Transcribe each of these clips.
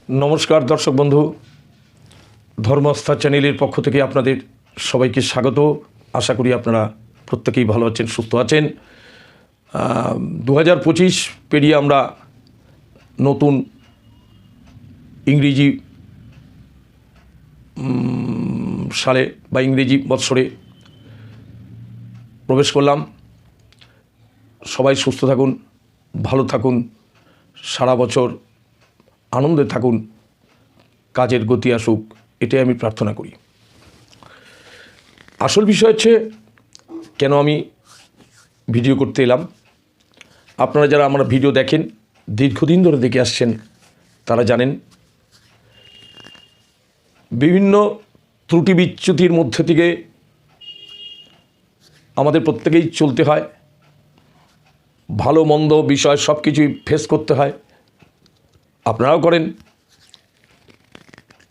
नमस्कार दर्शक बंधु धर्मस्था चैनेलेर पक्ष थेके आपनादेर सबाइके स्वागत। आशा करी आपनारा प्रत्येकेई भालो आछेन, सुस्थ आछेन। 2025 पेरिये आमरा नतून इंग्रेजी साले बा इंग्रेजी बत्सरे प्रवेश करलाम। सबाई सुस्थ थाकुन, भालो थाकुन, सारा बछर आनंदे थाकुन, काजेर गति आसुक, एटाई आमी प्रार्थना करी। आसल विषय हच्छे केन आमी भिडियो करते एलाम। आपनारा जारा आमार भिडियो देखें, दीर्घदिन धरे देखे आसछेन, तारा जानेन विभिन्न त्रुटि बिच्युतिर मध्य थेके आमादेर प्रत्येकेई चलते हय। भालो मंद विषय सब किछुई फेस करते हय। আপনারাও করেন।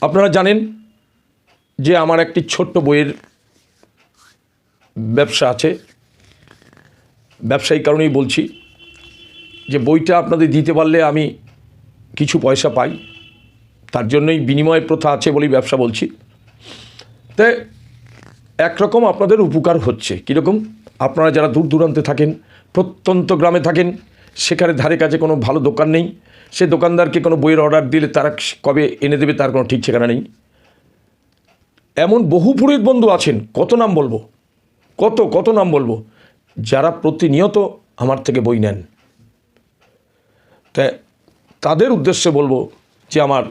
আপনারা জানেন যে আমার একটি ছোট্ট বইয়ের ব্যবসা আছে। ব্যবসায়িক কারণেই বলছি যে বইটা আপনাদের দিতে পারলে আমি কিছু পয়সা পাই, তার জন্যই বিনিময় প্রথা আছে বলেই ব্যবসা বলছি। তাই একরকম আপনাদের উপকার হচ্ছে। কীরকম? আপনারা যারা দূর দূরান্তে থাকেন, প্রত্যন্ত গ্রামে থাকেন, সেখানে ধারে কাছে কোনো ভালো দোকান নেই, সে দোকানদারকে কোনো বইয়ের অর্ডার দিলে তারা কবে এনে দেবে তার কোনো ঠিক ঠিকানা নেই। এমন বহু পুরোহিত বন্ধু আছেন, কত নাম বলবো, কত নাম বলবো, যারা প্রতিনিয়ত আমার থেকে বই নেন। তাই তাদের উদ্দেশ্যে বলবো যে আমার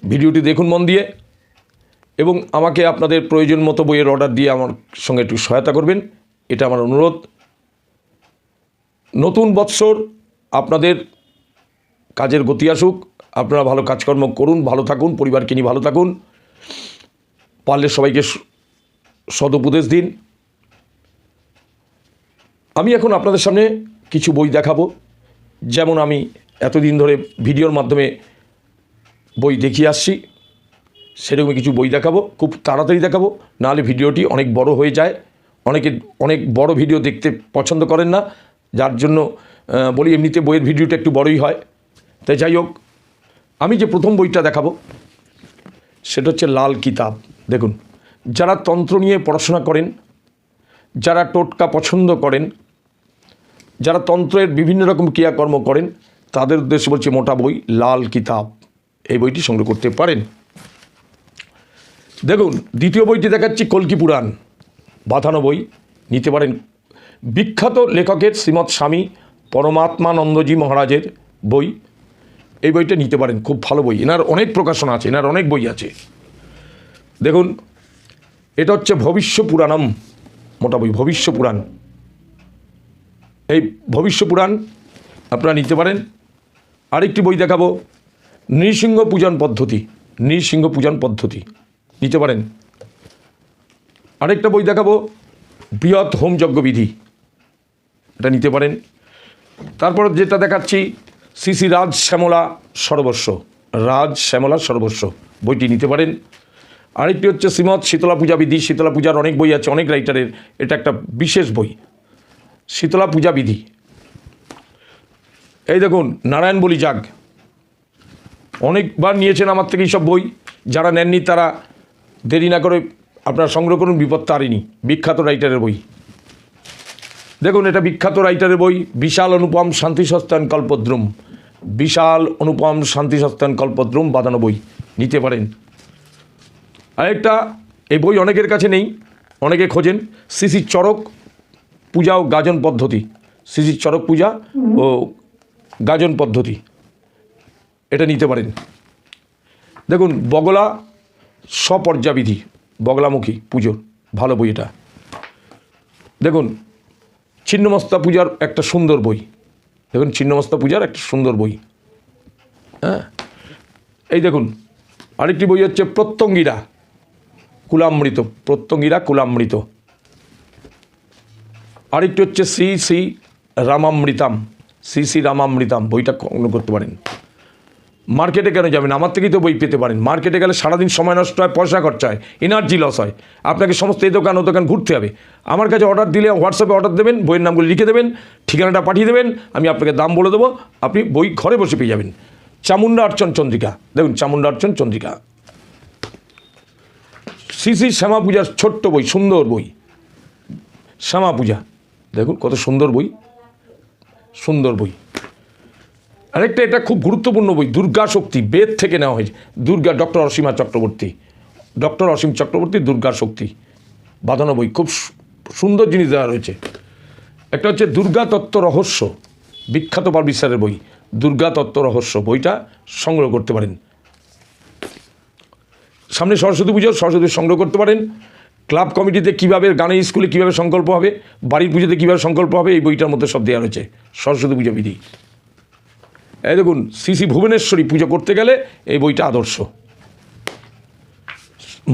ভিডিওটি দেখুন মন দিয়ে এবং আমাকে আপনাদের প্রয়োজন মতো বইয়ের অর্ডার দিয়ে আমার সঙ্গে একটু সহায়তা করবেন, এটা আমার অনুরোধ। নতুন বৎসর আপনাদের কাজের গতি আসুক, আপনারা ভালো কাজকর্ম করুন, ভালো থাকুন, পরিবারকে নিয়ে ভালো থাকুন, পারলে সবাইকে সদুপদেশ দিন। আমি এখন আপনাদের সামনে কিছু বই দেখাবো। যেমন আমি এতদিন ধরে ভিডিওর মাধ্যমে বই দেখিয়ে আসছি, সেরকম কিছু বই দেখাবো। খুব তাড়াতাড়ি দেখাবো, নাহলে ভিডিওটি অনেক বড় হয়ে যায়। অনেকে অনেক বড় ভিডিও দেখতে পছন্দ করেন না, যার জন্য বলি এমনিতে বইয়ের ভিডিওটা একটু বড়ই হয়। তাই যাই হোক, আমি যে প্রথম বইটা দেখাবো সেটা হচ্ছে লাল কিতাব। দেখুন, যারা তন্ত্র নিয়ে পড়াশোনা করেন, যারা টোটকা পছন্দ করেন, যারা তন্ত্রের বিভিন্ন রকম ক্রিয়াকর্ম করেন, তাদের উদ্দেশ্যে বলছি মোটা বই লাল কিতাব, এই বইটি সংগ্রহ করতে পারেন। দেখুন, দ্বিতীয় বইটি দেখাচ্ছি কল্কি পুরাণ, বাঁধানো বই, নিতে পারেন। বিখ্যাত লেখকের শ্রীমৎ স্বামী পরমাত্মানন্দজি মহারাজের বই, এই বইটা নিতে পারেন, খুব ভালো বই। এনার অনেক প্রকাশনা আছে, এনার অনেক বই আছে। দেখুন, এটা হচ্ছে ভবিষ্য পুরাণম, মোটা বই ভবিষ্য পুরাণ। এই ভবিষ্য পুরাণ আপনারা নিতে পারেন। আরেকটি বই দেখাবো নৃসিংহ পূজন পদ্ধতি, নৃসিংহ পূজন পদ্ধতি নিতে পারেন। আরেকটা বই দেখাবো বৃহৎ হোমযজ্ঞ বিধি, এটা নিতে পারেন। তারপর যেটা দেখাচ্ছি শ্রী শ্রী রাজ শ্যামলা সর্বস্ব, রাজ শ্যামলা সর্বস্ব, বইটি নিতে পারেন। আরেকটি হচ্ছে শ্রীমৎ শীতলা পূজা বিধি। শীতলা পূজার অনেক বই আছে, অনেক রাইটারের, এটা একটা বিশেষ বই, শীতলা পূজা বিধি। এই দেখুন নারায়ণ বলি যাগ, অনেকবার নিয়েছেন আমার থেকে এইসব বই। যারা নেননি তারা দেরি না করে আপনারা সংগ্রহ করুন, বিপদ তারিণী, বিখ্যাত রাইটারের বই। দেখুন, এটা বিখ্যাত রাইটারের বই, বিশাল অনুপম শান্তি সস্তায়ন কল্পদ্রুম, বিশাল অনুপম শান্তি সস্তায়ন কল্পদ্রুম, বাঁধানো বই, নিতে পারেন। আরেকটা, এই বই অনেকের কাছে নেই, অনেকে খোঁজেন, শ্রী শ্রী চরক পূজা ও গাজন পদ্ধতি, শ্রী শ্রী চরক পূজা ও গাজন পদ্ধতি, এটা নিতে পারেন। দেখুন, বগলা স্বপর্যাবিধি, বগলামুখী পুজোর ভালো বই এটা। দেখুন, ছিন্নমস্তা পূজার একটা সুন্দর বই, দেখুন ছিন্নমস্তা পূজার একটা সুন্দর বই। হ্যাঁ, এই দেখুন আরেকটি বই হচ্ছে প্রত্যঙ্গিরা কুলামৃত, প্রত্যঙ্গিরা কুলামৃত। আরেকটি হচ্ছে শ্রী শ্রী রামামৃতাম, শ্রী শ্রী রামামৃতাম, বইটা সংগ্রহ করতে পারেন। মার্কেটে কেন যাবেন, আমার থেকেই তো বই পেতে পারেন। মার্কেটে গেলে সারাদিন সময় নষ্ট হয়, পয়সা খরচা হয়, এনার্জি লস হয়। আপনাকে সমস্ত এই দোকান ও দোকান ঘুরতে হবে। আমার কাছে অর্ডার দিলে হোয়াটসঅ্যাপে অর্ডার দেবেন, বইয়ের নামগুলো লিখে দেবেন, ঠিকানাটা পাঠিয়ে দেবেন, আমি আপনাকে দাম বলে দেবো, আপনি বই ঘরে বসে পেয়ে যাবেন। চামুণ্ডা অর্চন চন্দ্রিকা, দেখুন চামুণ্ডা অর্চন চন্দ্রিকা। শ্রী শ্রী শ্যামা পূজার ছোট্ট বই, সুন্দর বই, শ্যামা পূজা, দেখুন কত সুন্দর বই, সুন্দর বই। আরেকটা, এটা খুব গুরুত্বপূর্ণ বই, দুর্গা শক্তি, বেদ থেকে নেওয়া হয়েছে। দুর্গা, ডক্টর অসীমা চক্রবর্তী, ডক্টর অসীম চক্রবর্তী, দুর্গা শক্তি, বাঁধানো বই, খুব সুন্দর জিনিস দেওয়া রয়েছে। একটা হচ্ছে দুর্গা তত্ত্ব রহস্য, বিখ্যাত পারবিস্তারের বই, দুর্গা তত্ত্ব রহস্য, বইটা সংগ্রহ করতে পারেন। সামনে সরস্বতী পুজো, সরস্বতী সংগ্রহ করতে পারেন। ক্লাব কমিটিতে কীভাবে, গানের স্কুলে কীভাবে সংকল্প হবে, বাড়ির পুজোতে কীভাবে সংকল্প হবে, এই বইটার মধ্যে সব দেওয়া রয়েছে, সরস্বতী পুজো বিধি। এই দেখুন, শ্রী শ্রী ভুবনেশ্বরী পুজো করতে গেলে এই বইটা আদর্শ।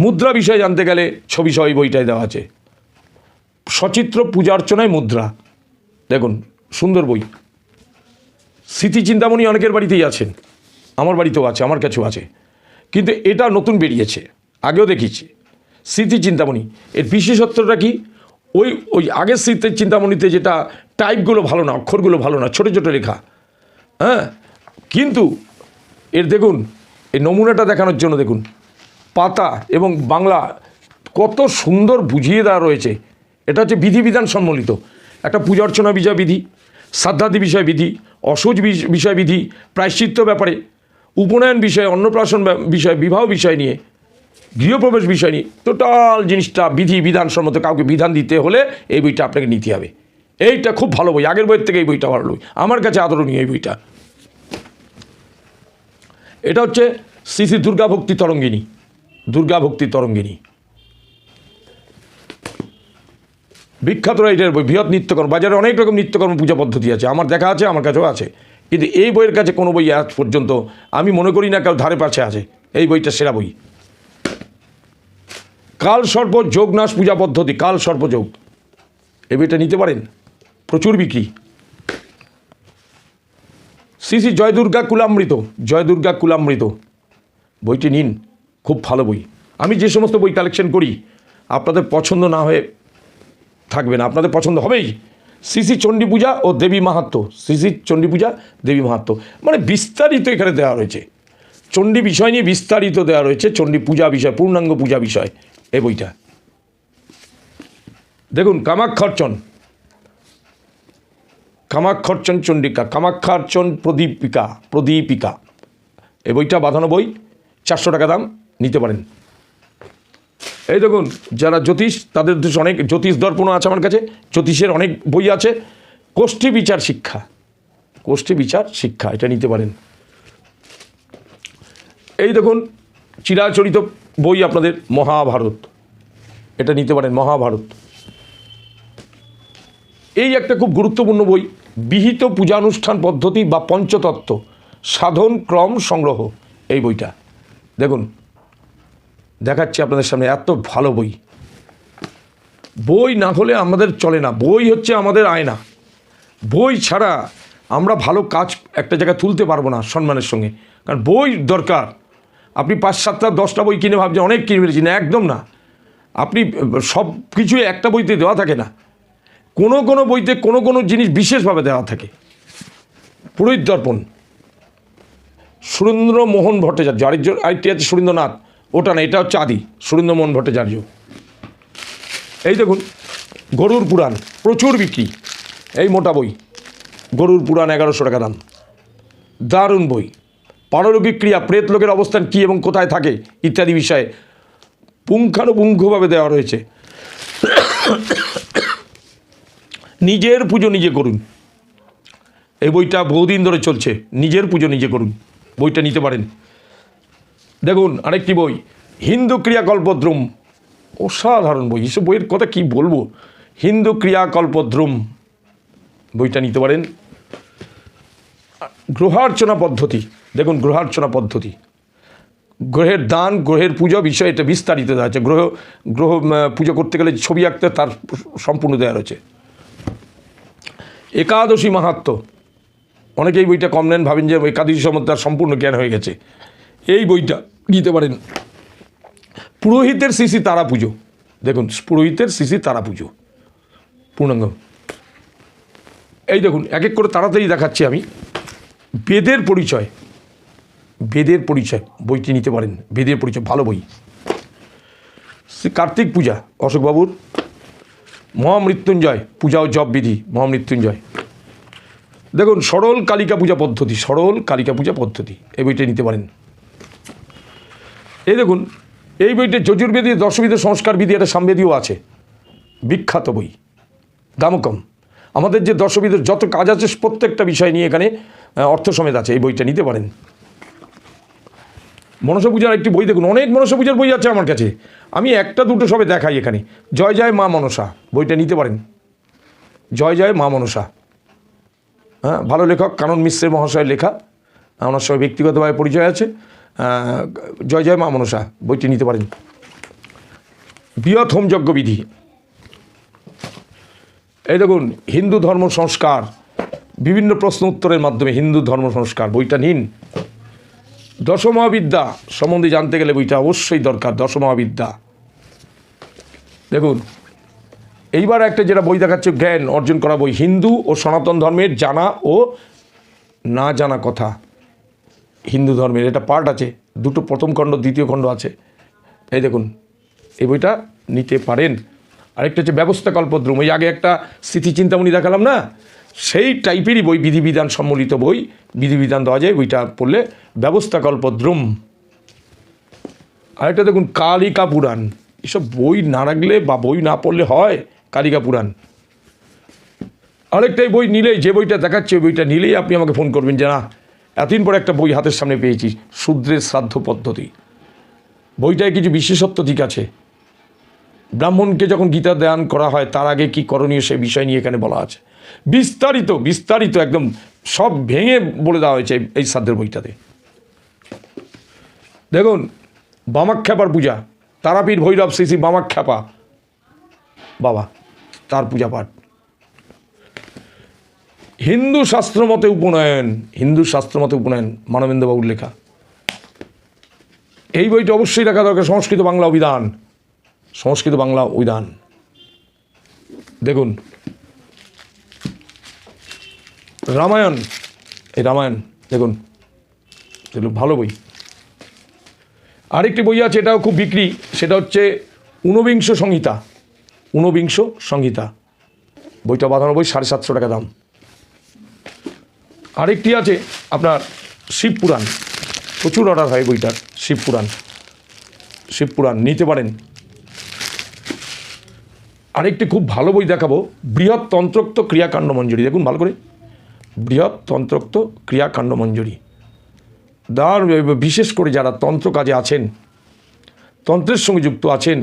মুদ্রা বিষয়ে জানতে গেলে ছবি সহ এই বইটায় দেওয়া আছে। সচিত্র পূজা অর্চনায় মুদ্রা, দেখুন সুন্দর বই। স্মৃতি চিন্তামণি অনেকের বাড়িতেই আছেন, আমার বাড়িতেও আছে, আমার কাছেও আছে, কিন্তু এটা নতুন বেরিয়েছে, আগেও দেখিয়েছি। স্মৃতি চিন্তামণি, এর বিশেষত্বটা কি, ওই আগের স্মৃতির চিন্তামণিতে যেটা টাইপগুলো ভালো না, অক্ষরগুলো ভালো না, ছোটো ছোটো লেখা, হ্যাঁ, কিন্তু এর দেখুন, এই নমুনাটা দেখানোর জন্য দেখুন, পাতা এবং বাংলা কত সুন্দর বুঝিয়ে দেওয়া রয়েছে। এটা হচ্ছে বিধিবিধান সম্বলিত একটা পূজা অর্চনা বিষয় বিধি, শ্রাদ্ধাদি বিষয় বিধি, অসুজ বিষয় বিধি, প্রায়শ্চিত্ত ব্যাপারে, উপনয়ন বিষয়ে, অন্নপ্রাশন বিষয়, বিবাহ বিষয় নিয়ে, গৃহপ্রবেশ বিষয় নিয়ে টোটাল জিনিসটা বিধি বিধান সম্মত। কাউকে বিধান দিতে হলে এই বইটা আপনাকে নিতে হবে। এইটা খুব ভালো বই, আগের বইয়ের থেকে এই বইটা ভালো বই, আমার কাছে আদরণীয় এই বইটা। এটা হচ্ছে শ্রী শ্রী দুর্গা ভক্তি তরঙ্গিনী, দুর্গা ভক্তি তরঙ্গিনী, বিখ্যাত রাইটারের বই। বৃহৎ নিত্যকর্ম, বাজারে অনেক রকম নিত্যকর্ম পূজা পদ্ধতি আছে, আমার দেখা আছে, আমার কাছেও আছে, কিন্তু এই বইয়ের কাছে কোনো বই আজ পর্যন্ত আমি মনে করি না কেউ ধারে পাশে আছে। এই বইটা সেরা বই। কাল সর্প যোগনাশ পূজা পদ্ধতি, কাল সর্প যোগ, এই বইটা নিতে পারেন, প্রচুর বিক্রি। শ্রী শ্রী জয় দুর্গা কুলামৃত, জয় দুর্গা কুলামৃত, বইটি নিন, খুব ভালো বই। আমি যে সমস্ত বই কালেকশন করি আপনাদের পছন্দ না হয়ে থাকবে না, আপনাদের পছন্দ হবেই। শ্রী শ্রী চণ্ডী পূজা ও দেবী মাহাত্ম্য, শ্রী শ্রী চণ্ডী পূজা দেবী মাহাত্ম্য, মানে বিস্তারিত এখানে দেওয়া রয়েছে, চণ্ডী বিষয় নিয়ে বিস্তারিত দেওয়া রয়েছে, চণ্ডী পূজা বিষয়, পূর্ণাঙ্গ পূজা বিষয় এই বইটা। দেখুন কামাক্ষার্চন, কামাক্ষার্চন চণ্ডিকা, কামাক্ষার্চন প্রদীপিকা, প্রদীপিকা, এই বইটা বাঁধানো বই, 400 টাকা দাম, নিতে পারেন। এই দেখুন যারা জ্যোতিষ, তাদের অনেক জ্যোতিষ দর্পণ আছে আমার কাছে, জ্যোতিষের অনেক বই আছে। কোষ্ঠী বিচার শিক্ষা, কোষ্ঠী বিচার শিক্ষা, এটা নিতে পারেন। এই দেখুন চিরাচরিত বই আপনাদের মহাভারত, এটা নিতে পারেন, মহাভারত। এই একটা খুব গুরুত্বপূর্ণ বই, বিহিত পূজানুষ্ঠান পদ্ধতি বা পঞ্চতত্ত্ব সাধন ক্রম সংগ্রহ, এই বইটা দেখুন, দেখাচ্ছি আপনাদের সামনে, এত ভালো বই। বই না হলে আমাদের চলে না, বই হচ্ছে আমাদের আয়না। বই ছাড়া আমরা ভালো কাজ একটা জায়গায় তুলতে পারবো না সম্মানের সঙ্গে, কারণ বই দরকার। আপনি 5, 7টা 10টা বই কিনে ভাবছেন অনেক কিনে ফেলেছি, না, একদম না। আপনি সব কিছুই একটা বইতে দেওয়া থাকে না, কোনো কোনো বইতে কোনো কোনো জিনিস বিশেষভাবে দেওয়া থাকে। পুরোহিত দর্পণ, সুরেন্দ্রমোহন ভট্টাচার্য, আরেকটি আছে সুরেন্দ্রনাথ, ওটা না, এটা হচ্ছে আদি, সুরেন্দ্রমোহন ভট্টাচার্য। এই দেখুন গরুর পুরাণ, প্রচুর বিক্রি, এই মোটা বই, গরুর পুরাণ 1100 টাকা দাম, দারুণ বই। পারলৌকিক ক্রিয়া, প্রেত লোকের অবস্থান কী এবং কোথায় থাকে ইত্যাদি বিষয়ে পুঙ্খানুপুঙ্খভাবে দেওয়া রয়েছে। নিজের পুজো নিজে করুন, এই বইটা বহুদিন ধরে চলছে, নিজের পুজো নিজে করুন, বইটা নিতে পারেন। দেখুন আরেকটি বই, হিন্দু ক্রিয়াকল্পদ্রুম, অসাধারণ বই, এসব বইয়ের কথা কি বলবো। হিন্দু ক্রিয়াকল্পদ্রুম, বইটা নিতে পারেন। গ্রহার্চনা পদ্ধতি, দেখুন গ্রহার্চনা পদ্ধতি, গ্রহের দান, গ্রহের পুজো বিষয়, এটা বিস্তারিত দেওয়া আছে। গ্রহ পুজো করতে গেলে ছবি আঁকতে তার সম্পূর্ণ দেওয়া রয়েছে। একাদশী মাহাত্ম্য, অনেকে এই বইটা কম নেন, ভাবেন যে একাদশী সম্বন্ধে তার সম্পূর্ণ জ্ঞান হয়ে গেছে, এই বইটা নিতে পারেন। পুরোহিতের শ্রী শ্রী তারা পুজো, দেখুন পুরোহিতের শ্রী শ্রী তারা পুজো পূর্ণাঙ্গ। এই দেখুন এক এক করে তাড়াতাড়ি দেখাচ্ছি আমি। বেদের পরিচয়, বেদের পরিচয় বইটি নিতে পারেন। বেদের পরিচয় ভালো বই। শ্রী কার্তিক পূজা অশোকবাবুর, মহামৃত্যুঞ্জয় পূজা ও জপ বিধি মহামৃত্যুঞ্জয়। দেখুন সরল কালিকা পূজা পদ্ধতি, সরল কালিকা পূজা পদ্ধতি এই বইটা নিতে পারেন। এই দেখুন এই বইটা যজুর্বেদী দশবিধের সংস্কার বিধি, একটা সামবেদীও আছে, বিখ্যাত বই, দামও কম। আমাদের যে দশবিধের যত কাজ আছে প্রত্যেকটা বিষয় নিয়ে এখানে অর্থ সমেত আছে, এই বইটা নিতে পারেন। মনসা পূজার একটি বই দেখুন, অনেক মনসা পূজার বই আছে আমার কাছে, আমি একটা দুটো সবে দেখাই এখানে। জয় জয় মা মনসা বইটা নিতে পারেন। জয় জয় মা মনসা, হ্যাঁ, ভালো লেখক কানন মিশ্রের মহাশয়ের লেখা, ওনার সঙ্গে ব্যক্তিগতভাবে পরিচয় আছে। জয় জয় মা মনসা বইটি নিতে পারেন। বৃহৎ হোমযজ্ঞ বিধি, এই দেখুন হিন্দু ধর্ম সংস্কার, বিভিন্ন প্রশ্ন উত্তরের মাধ্যমে হিন্দু ধর্ম সংস্কার বইটা নিন। দশমহাবিদ্যা সম্বন্ধে জানতে গেলে বইটা অবশ্যই দরকার, দশমহাবিদ্যা। দেখুন এইবার একটা যেটা বই দেখাচ্ছে জ্ঞান অর্জন করা বই, হিন্দু ও সনাতন ধর্মের জানা ও না জানা কথা। হিন্দু ধর্মের এটা পার্ট আছে দুটো, প্রথম খণ্ড দ্বিতীয় খণ্ড আছে, এই দেখুন এই বইটা নিতে পারেন। আরেকটা হচ্ছে ব্যবস্থা কল্পদ্রুম, ওই আগে একটা স্মৃতিচিন্তামণি দেখালাম না, সেই টাইপেরই বই, বিধিবিধান সম্মিলিত বই, বিধিবিধান দেওয়া যায়, বইটা পড়লে ব্যবস্থা কল্পদ্রুম। আরেকটা দেখুন কালিকা পুরাণ, এসব বই না রাখলে বা বই না পড়লে হয়, কালিকা পুরাণ। আরেকটাই বই নিলেই, যে বইটা দেখাচ্ছে ওই বইটা নিলেই আপনি আমাকে ফোন করবেন যে না এতদিন পরে একটা বই হাতের সামনে পেয়েছি, শূদ্রের শ্রাদ্ধ পদ্ধতি। বইটায় কিছু বিশেষত্ব দিক আছে। ব্রাহ্মণকে যখন গীতা দান করা হয় তার আগে কি করণীয় সে বিষয় নিয়ে এখানে বলা আছে, বিস্তারিত বিস্তারিত একদম সব ভেঙে বলে দেওয়া হয়েছে এই শ্রাদ্ধের বইটাতে। দেখুন বামাখ্যাপার পূজা, তারাপীঠ ভৈরব শ্রী শ্রী বামাখ্যাপা বাবা, তার পূজা পাঠ। হিন্দু শাস্ত্র মতে উপনয়ন, হিন্দু শাস্ত্র মতে উপনয়ন মানবেন্দ্রবাবুর লেখা, এই বইটা অবশ্যই রাখা দরকার। সংস্কৃত বাংলা অভিধান, সংস্কৃত বাংলা অভিধান। দেখুন রামায়ণ, এই রামায়ণ দেখুন ভালো বই। আরেকটি বই আছে এটাও খুব বিক্রি, সেটা হচ্ছে ঊনবিংশ সংহিতা, ঊনবিংশ সংহিতা বইটা 92, 750 টাকা দাম। আরেকটি আছে আপনার শিবপুরাণ, প্রচুর অর্ডার হয় বইটার, শিবপুরাণ, শিবপুরাণ নিতে পারেন। আরেকটি খুব ভালো বই দেখাবো, বৃহৎ তন্ত্রোক্ত ক্রিয়াকাণ্ড মঞ্জুরি, দেখুন ভালো করে, বৃহৎ তন্ত্রোক্ত ক্রিয়াকাণ্ড মঞ্জুরি। বিশেষ করে যারা তন্ত্র কাজে আছেন, তন্ত্রের সঙ্গে যুক্ত আছেন,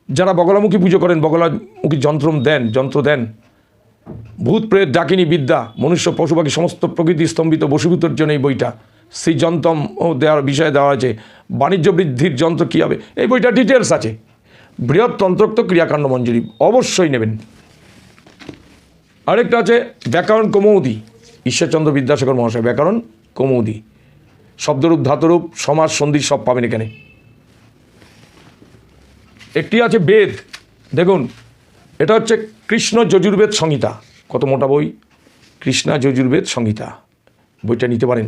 যারা বগলামুখী পুজো করেন, বগলামুখী যন্ত্র দেন, ভূত প্রেত ডাকিনী বিদ্যা, মনুষ্য পশু পাখি সমস্ত প্রকৃতি স্তম্ভিত বশীভূতর জন্য এই বইটা, সেই যন্ত্র দেওয়ার বিষয়ে দেওয়া আছে। বাণিজ্য বৃদ্ধির যন্ত্র কী হবে, এই বইটা ডিটেলস আছে। বৃহৎ তন্ত্রোক্ত ক্রিয়াকাণ্ড মঞ্জুরি অবশ্যই নেবেন। আরেকটা আছে ব্যাকরণ কৌমুদী, ঈশ্বরচন্দ্র বিদ্যাসাগর মহাশয়, ব্যাকরণ কৌমুদী, শব্দরূপ ধাতুরূপ সমাস সন্ধি সব পাবেন এখানে। একটি আছে বেদ, দেখুন এটা হচ্ছে কৃষ্ণ যজুর্বেদ সংহিতা, কত মোটা বই, কৃষ্ণা যজুর্বেদ সংহিতা, বইটা নিতে পারেন।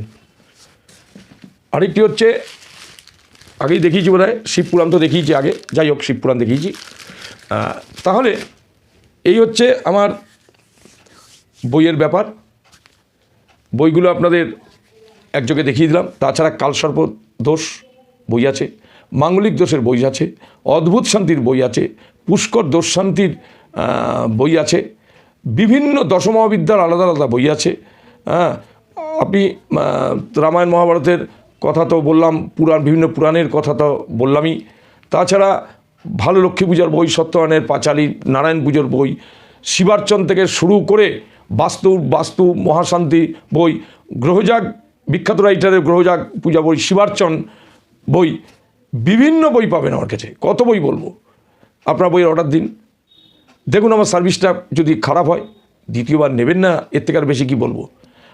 আরেকটি হচ্ছে আগেই দেখিয়েছি বোধ হয়, শিবপুরাণ তো দেখিয়েছি আগে, যাই হোক শিবপুরাণ দেখিয়েছি। তাহলে এই হচ্ছে আমার বইয়ের ব্যাপার। বইগুলো আপনাদের একযোগে দেখিয়ে দিলাম। তাছাড়া কালসর্প দোষ বই আছে, মাঙ্গলিক দোষের বই আছে, অদ্ভুত শান্তির বই আছে, পুষ্কর দোষ শান্তির বই আছে, বিভিন্ন দশমহাবিদ্যার আলাদা আলাদা বই আছে। হ্যাঁ, আপনি রামায়ণ মহাভারতের কথা তো বললাম, বিভিন্ন পুরাণের কথা তো বললামই। তাছাড়া ভালো লক্ষ্মী পূজার বই, সত্যনারায়ণের পাঁচালী, নারায়ণ পুজোর বই, শিবার্চন থেকে শুরু করে বাস্তু মহাশান্তি বই, গ্রহজাগ বিখ্যাত রাইটারের গ্রহজাগ পূজা বই, শিবার্চন বই, বিভিন্ন বই পাবেন আমার কাছে। কত বই বলবো, আপনার বইয়ের অর্ডার দিন। দেখুন আমার সার্ভিসটা যদি খারাপ হয় দ্বিতীয়বার নেবেন না, এর থেকে আর বেশি কী বলবো।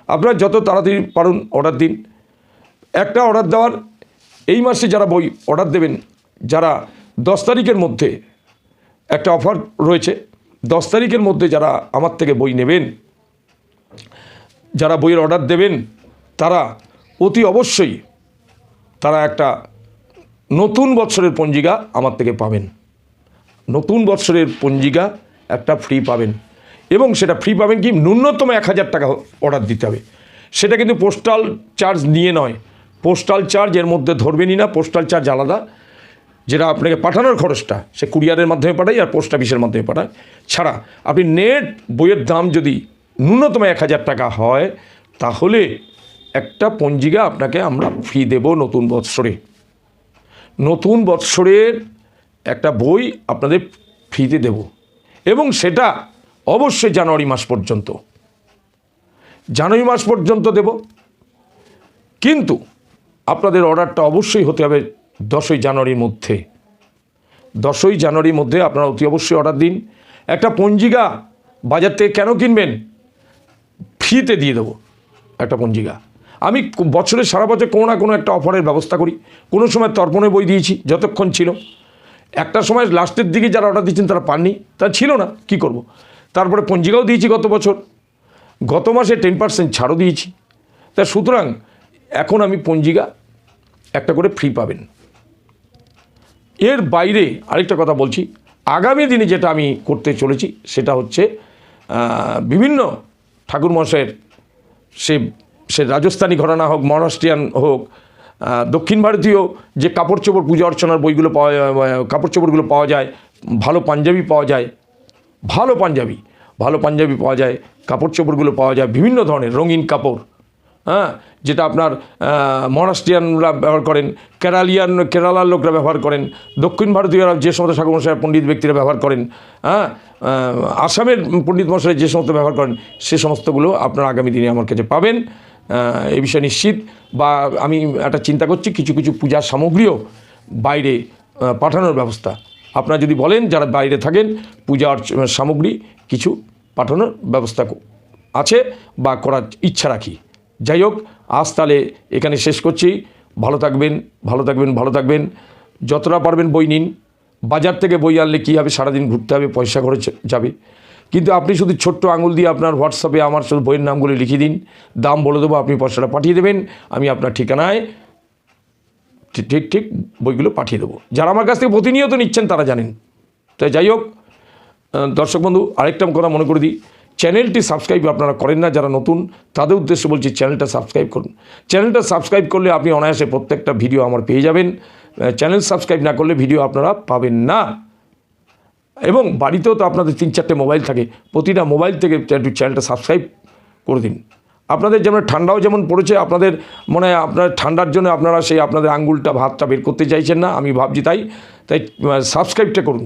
আপনারা যত তাড়াতাড়ি পারুন অর্ডার দিন। একটা অর্ডার দেওয়ার, এই মাসে যারা বই অর্ডার দেবেন, যারা 10 তারিখের মধ্যে একটা অফার রয়েছে, 10 তারিখের মধ্যে যারা আমার থেকে বই নেবেন, যারা বইয়ের অর্ডার দেবেন, তারা অতি অবশ্যই তারা একটা নতুন বৎসরের পঞ্জিকা আমার থেকে পাবেন। নতুন বৎসরের পঞ্জিকা একটা ফ্রি পাবেন, এবং সেটা ফ্রি পাবেন কি, ন্যূনতম 1000 টাকা অর্ডার দিতে হবে। সেটা কিন্তু পোস্টাল চার্জ নিয়ে নয়, পোস্টাল চার্জ এর মধ্যে ধরবেনই না, পোস্টাল চার্জ আলাদা। যেটা আপনাকে পাঠানোর খরচটা সে কুরিয়ারের মাধ্যমে পাঠায় আর পোস্ট অফিসের মাধ্যমে পাঠায়, ছাড়া আপনি নেট বইয়ের দাম যদি ন্যূনতম 1000 টাকা হয়, তাহলে একটা পঞ্জিকা আপনাকে আমরা ফ্রি দেব নতুন বৎসরে। নতুন বৎসরের একটা বই আপনাদের ফ্রিতে দেব, এবং সেটা অবশ্যই জানুয়ারি মাস পর্যন্ত দেব। কিন্তু আপনাদের অর্ডারটা অবশ্যই হতে হবে 10ই জানুয়ারির মধ্যে। 10ই জানুয়ারির মধ্যে আপনারা অতি অবশ্যই অর্ডার দিন। একটা পঞ্জিকা বাজার থেকে কেন কিনবেন, ফ্রিতে দিয়ে দেবো একটা পঞ্জিকা। আমি বছরে সারা বছর কোনো না কোনো একটা অফারের ব্যবস্থা করি। কোনো সময় তর্পণে বই দিয়েছি যতক্ষণ ছিল, একটা সময় লাস্টের দিকে যারা অর্ডার দিচ্ছেন তারা পাননি, তা ছিল না, কি করব। তারপরে পঞ্জিকাও দিয়েছি গত বছর, গত মাসে 10% ছাড়ও দিয়েছি। তা সুতরাং এখন আমি পঞ্জিকা একটা করে ফ্রি পাবেন। এর বাইরে আরেকটা কথা বলছি, আগামী দিনে যেটা আমি করতে চলেছি সেটা হচ্ছে বিভিন্ন ঠাকুরমশাইয়ের, সে রাজস্থানী ঘরানা হোক, মহারাষ্ট্রিয়ান হোক, দক্ষিণ ভারতীয় যে কাপড় চোপড় পূজা অর্চনার বইগুলো কাপড় চোপড়গুলো পাওয়া যায়, ভালো পাঞ্জাবি পাওয়া যায়, ভালো পাঞ্জাবি পাওয়া যায়, কাপড় চোপড়গুলো পাওয়া যায় বিভিন্ন ধরনের রঙিন কাপড়, হ্যাঁ, যেটা আপনার মহারাষ্ট্রিয়ানরা ব্যবহার করেন, কেরালার লোকরা ব্যবহার করেন, দক্ষিণ ভারতীয়রা যে সমস্ত ঠাকুরমশাই পণ্ডিত ব্যক্তিরা ব্যবহার করেন, হ্যাঁ, আসামের পণ্ডিত মশাই যে সমস্ত ব্যবহার করেন, সে সমস্তগুলো আপনারা আগামী দিনে আমার কাছে পাবেন, এ বিষয়ে নিশ্চিত। বা আমি একটা চিন্তা করছি কিছু কিছু পূজার সামগ্রীও বাইরে পাঠানোর ব্যবস্থা। আপনারা যদি বলেন যারা বাইরে থাকেন, পূজার সামগ্রী কিছু পাঠানোর ব্যবস্থা আছে বা করার ইচ্ছা রাখি। যাই হোক, আজ তাহলে এখানে শেষ করছি। ভালো থাকবেন। যতটা পারবেন বই নিন। বাজার থেকে বই আনলে কী হবে, সারাদিন ঘুরতে হবে, পয়সা খরচ যাবে। কিন্তু আপনি শুধু ছোট্ট আঙুল দিয়ে আপনার হোয়াটসঅ্যাপে আমার শুধু বইয়ের নামগুলো লিখে দিন, দাম বলে দেবো, আপনি পয়সাটা পাঠিয়ে দেবেন, আমি আপনার ঠিকানায় ঠিক বইগুলো পাঠিয়ে দেবো। যারা আমার কাছ থেকে প্রতিনিয়ত নিচ্ছেন তারা জানেন। তাই যাই হোক, দর্শক বন্ধু, আরেকটা কথা মনে করে দিই, চ্যানেলটি সাবস্ক্রাইব আপনারা করেন না যারা নতুন, তাদের উদ্দেশ্যে বলছি চ্যানেলটা সাবস্ক্রাইব করুন। চ্যানেলটা সাবস্ক্রাইব করলে আপনি অনায়াসে প্রত্যেকটা ভিডিও আমার পেয়ে যাবেন। চ্যানেল সাবস্ক্রাইব না করলে ভিডিও আপনারা পাবেন না। এবং বাড়িতেও তো আপনাদের 3-4টে মোবাইল থাকে, প্রতিটা মোবাইল থেকে একটু চ্যানেলটা সাবস্ক্রাইব করে দিন। আপনাদের যেমন ঠান্ডাও যেমন পড়েছে, আপনাদের মনে হয় আপনার ঠান্ডার জন্য আপনারা সেই আপনাদের আঙ্গুলটা ভাতটা বের করতে চাইছেন না, আমি ভাবছি তাই সাবস্ক্রাইবটা করুন।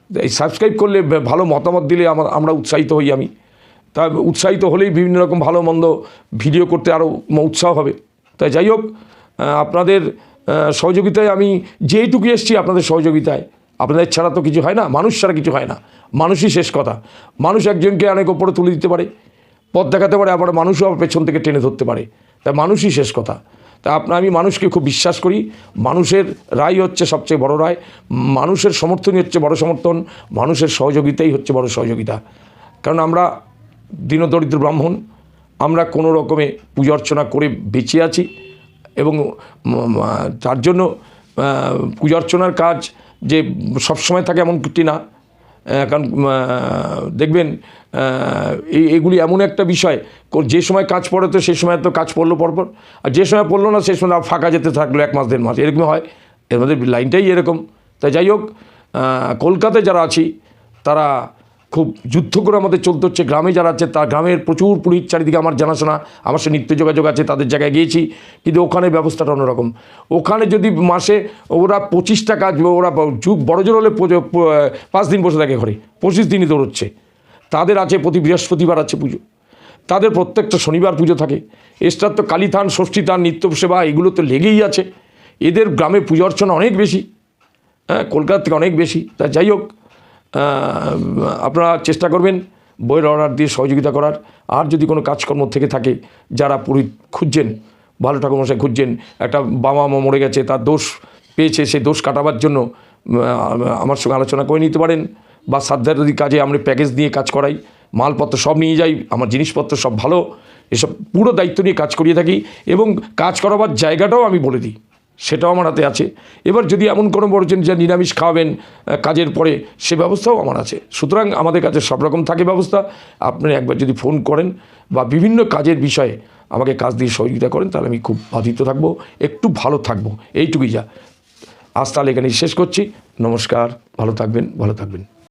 এই সাবস্ক্রাইব করলে ভালো মতামত দিলে আমরা উৎসাহিত হই। আমি তা উৎসাহিত হলেই বিভিন্ন রকম ভালো মন্দ ভিডিও করতে আরও উৎসাহ হবে। তাই যাই হোক, আপনাদের সহযোগিতায় আমি যেইটুকু এসেছি, আপনাদের সহযোগিতায়, আপনাদের ছাড়া তো কিছু হয় না, মানুষ ছাড়া কিছু হয় না, মানুষই শেষ কথা। মানুষ একজনকে অনেক ওপরে তুলে দিতে পারে, পথ দেখাতে পারে, আবার মানুষও আবার পেছন থেকে টেনে ধরতে পারে, তাই মানুষই শেষ কথা। তা আমি মানুষকে খুব বিশ্বাস করি, মানুষের রায় হচ্ছে সবচেয়ে বড় রায়, মানুষের সমর্থনই হচ্ছে বড় সমর্থন, মানুষের সহযোগিতাই হচ্ছে বড় সহযোগিতা। কারণ আমরা দীনদরিদ্র ব্রাহ্মণ, আমরা কোনো রকমে পূজা অর্চনা করে বেঁচে আছি, এবং তার জন্য পূজা অর্চনার কাজ যে সবসময় থাকে এমন কিছু না। কারণ দেখবেন এগুলি এমন একটা বিষয়, যে সময় কাজ পড়ে তো সেই সময় তো কাজ পড়লো পরপর, আর যে সময় পড়লো না সেই সময় ফাঁকা যেতে থাকলো 1 মাস 1.5 মাস, এরকম হয়। এর মধ্যে লাইনটাই এরকম। তাই যাই হোক, কলকাতায় যারা আছি তারা খুব যুদ্ধ করে আমাদের চলতে হচ্ছে। গ্রামে যারা আছে, তার গ্রামের প্রচুর পুরোহিত চারিদিকে আমার জানাশোনা, আমার সাথে নিত্য যোগাযোগ আছে, তাদের জায়গায় গিয়েছি, কিন্তু ওখানে ব্যবস্থাটা অন্যরকম। ওখানে যদি মাসে ওরা 25টা কাজ, ওরা বড় জোর হলে 5 দিন বসে থাকে ঘরে, 25 দিনই দৌড়চ্ছে। তাদের আছে প্রতি বৃহস্পতিবার আছে পুজো, তাদের প্রত্যেকটা শনিবার পুজো থাকে, এক্সট্রা তো কালী থান, ষষ্ঠী থান, নিত্য সেবা, এগুলো তো লেগেই আছে। এদের গ্রামে পুজো অর্চনা অনেক বেশি, হ্যাঁ, কলকাতা থেকে অনেক বেশি। তা যাই হোক, আপনারা চেষ্টা করবেন বইয়ের অর্ডার দিয়ে সহযোগিতা করার। আর যদি কোনো কাজকর্ম থেকে থাকে, যারা পুরোহিত খুঁজছেন, ভালো ঠাকুরমশাই খুঁজছেন, একটা বাবা মা মরে গেছে, তার দোষ পেয়েছে, সেই দোষ কাটাবার জন্য আমার সঙ্গে আলোচনা করে নিতে পারেন। বা শ্রাদ্ধাদি কাজে আমরা প্যাকেজ দিয়ে কাজ করাই, মালপত্র সব নিয়ে যাই, আমার জিনিসপত্র সব ভালো, এসব পুরো দায়িত্ব নিয়ে কাজ করিয়ে থাকি, এবং কাজ করাবার জায়গাটাও আমি বলে দিই, সেটাও আমার হাতে আছে। এবার যদি এমন কোনো বলছেন যে নিরামিষ খাওয়াবেন কাজের পরে, সে ব্যবস্থাও আমার আছে। সুতরাং আমাদের কাছে সব রকম থাকে ব্যবস্থা। আপনি একবার যদি ফোন করেন বা বিভিন্ন কাজের বিষয়ে আমাকে কাজ দিয়ে সহযোগিতা করেন, তাহলে আমি খুব বাধিত থাকবো, একটু ভালো থাকবো, এইটুকুই যা। আজ তাহলে এখানেই শেষ করছি। নমস্কার, ভালো থাকবেন, ভালো থাকবেন।